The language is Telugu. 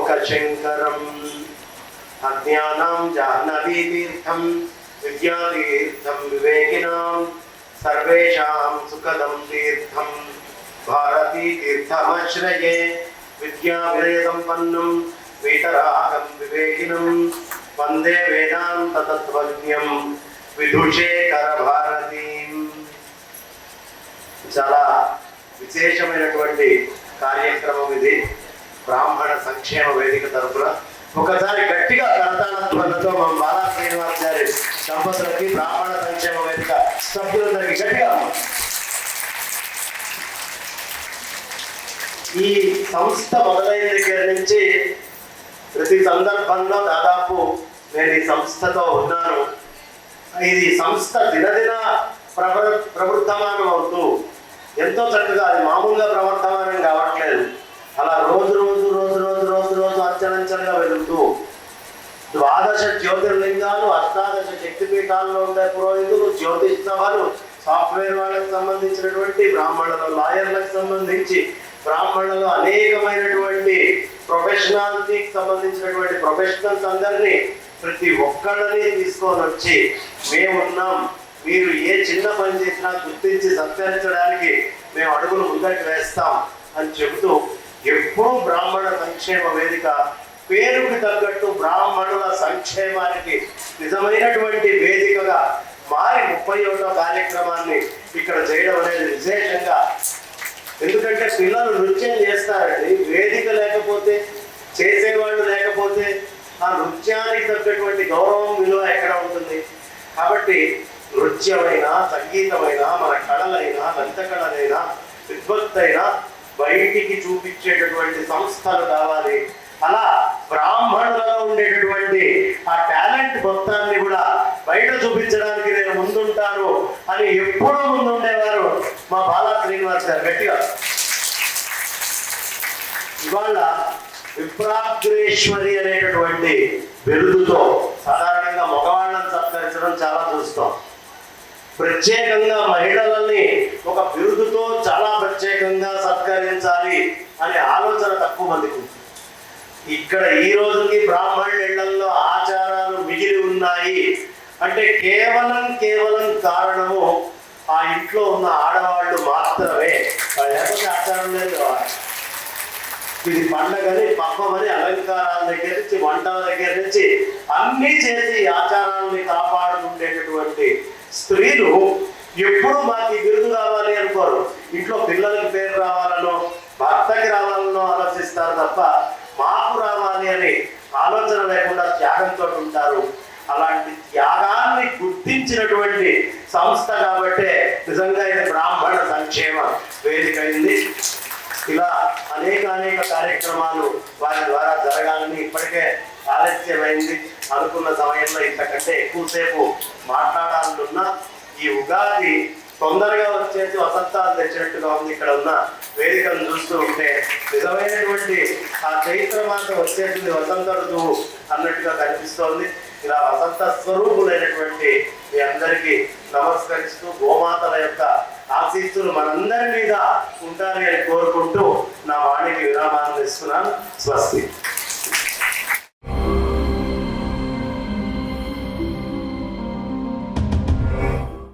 లోకశంకరం అజ్ఞానం జాహ్నవీ తీర్థం విద్యాతీర్థం వివేకినాం సర్వేషాం సుఖదం తీర్థం భారతీ తీర్థమాశ్రయే విద్యా వినయ సంపన్నం వీతరాగం వివేకినం వందే వేదాంత తత్వజ్ఞం విధుషేఖర భారతీం. చాలా విశేషమైనటువంటి కార్యక్రమం ఇది. బ్రాహ్మణ సంక్షేమ వేదిక తరఫున ఒకసారి గట్టిగా కరతాళధ్వనులతో మా బాలా శ్రీనివాస్ గారి దంపతులకి బ్రాహ్మణ సంక్షేమ వేదిక సభ్యులందరికీ గట్టిగా. ఈ సంస్థ మొదలైన దగ్గర నుంచి ప్రతి సందర్భంలో దాదాపు నేను ఈ సంస్థతో ఉన్నాను. ఇది సంస్థ దినదిన ప్రవృద్ధమానం అవుతూ ఎంతో చక్కగా, అది మామూలుగా ప్రవర్తమానం కావట్లేదు, అలా రోజు రోజు రోజు రోజు రోజు రోజు అంచనంచనగా వెళుతూ 12 జ్యోతిర్లింగాలు, 18 శక్తిపీఠాల్లో ఉండే పురోహితులు, జ్యోతిష్ సభలు, సాఫ్ట్వేర్ వాళ్ళకి సంబంధించినటువంటి బ్రాహ్మణులు, లాయర్లకు సంబంధించి బ్రాహ్మణులు, అనేకమైనటువంటి ప్రొఫెషనాలిటీకి సంబంధించినటువంటి ప్రొఫెషనల్స్ అందరినీ ప్రతి ఒక్కళ్ళని తీసుకొని వచ్చి మేమున్నాం, మీరు ఏ చిన్న పని చేసినా గుర్తించి సత్కరించడానికి మేము అడుగులు ముందరికి వేస్తాం అని చెబుతూ ఎప్పుడూ బ్రాహ్మణ సంక్షేమ వేదిక పేరుకి తగ్గట్టు బ్రాహ్మణుల సంక్షేమానికి నిజమైనటువంటి వేదికగా మారి 31వ కార్యక్రమాన్ని ఇక్కడ చేయడం అనేది విశేషంగా. ఎందుకంటే పిల్లలు నృత్యం చేస్తారండి, వేదిక లేకపోతే, చేసేవాళ్ళు లేకపోతే ఆ నృత్యానికి తగ్గటువంటి గౌరవం, విలువ ఎక్కడ ఉంటుంది? కాబట్టి నృత్యమైనా, సంగీతమైనా, మన కళలైనా, దంత కళలైనా, విద్వత్తైనా బయటికి చూపించేటటువంటి సంస్థలు కావాలి. అలా బ్రాహ్మణులలో ఉండేటటువంటి ఆ టాలెంట్ మొత్తాన్ని కూడా బయట చూపించడానికి నేను ముందుంటాను అని ఎప్పుడూ ముందుండేవారు మా బాలా శ్రీనివాస్ గారు. గట్టిగా ఇవాళ విప్రాగ్రేశ్వరి అనేటటువంటి బిరుదుతో సాధారణంగా మగవాళ్ళని సత్కరించడం చాలా చూస్తాం. ప్రత్యేకంగా మహిళలని ఒక బిరుదుతో చాలా ప్రత్యేకంగా సత్కరించాలి అనే ఆలోచన తక్కువ మందికి ఉంది. ఇక్కడ ఈ రోజుకి బ్రాహ్మణుల ఇళ్లలో ఆచారాలు మిగిలి ఉన్నాయి అంటే కేవలం కారణము ఆ ఇంట్లో ఉన్న ఆడవాళ్ళు మాత్రమే. లేకపోతే ఆచారం లేదు. ఇది పండగని, పక్కమని, అలంకారాల దగ్గర నుంచి, వంటల దగ్గర నుంచి అన్నీ చేసి ఆచారాలని కాపాడుతుండేటటువంటి స్త్రీలు ఎప్పుడు మాకు ఈ బిరుదు కావాలి అనుకోరు. ఇంట్లో పిల్లలకి పేరు రావాలనో, భర్తకి రావాలనో ఆలోచిస్తారు తప్ప మాకు రావాలి అని ఆలోచన లేకుండా త్యాగంతో ఉంటారు. అలాంటి త్యాగాన్ని గుర్తించినటువంటి సంస్థ కాబట్టే నిజంగా ఇది బ్రాహ్మణ సంక్షేమ వేదిక అయింది. ఇలా అనేక కార్యక్రమాలు వారి ద్వారా జరగాలని ఇప్పటికే ఆలస్యమైంది. అనుకున్న సమయంలో ఇంతకంటే ఎక్కువసేపు మాట్లాడాలనున్నా ఈ ఉగాది తొందరగా వచ్చేసి వసంతాలు తెచ్చినట్టుగా ఉంది. ఇక్కడ ఉన్న వేదికను చూస్తూ ఉంటే నిజమైనటువంటి ఆ చైత్రమాస వచ్చేసింది, వసంత ఋతువు అన్నట్టుగా కనిపిస్తోంది. ఇలా వసంత స్వరూపులైనటువంటి మీ అందరికీ నమస్కరిస్తూ గోమాతల యొక్క ఆశీస్సులు మనందరి మీద ఉంటారని కోరుకుంటూ నా వాణికి విరామాన్ని ఇస్తున్నాను. స్వస్తి.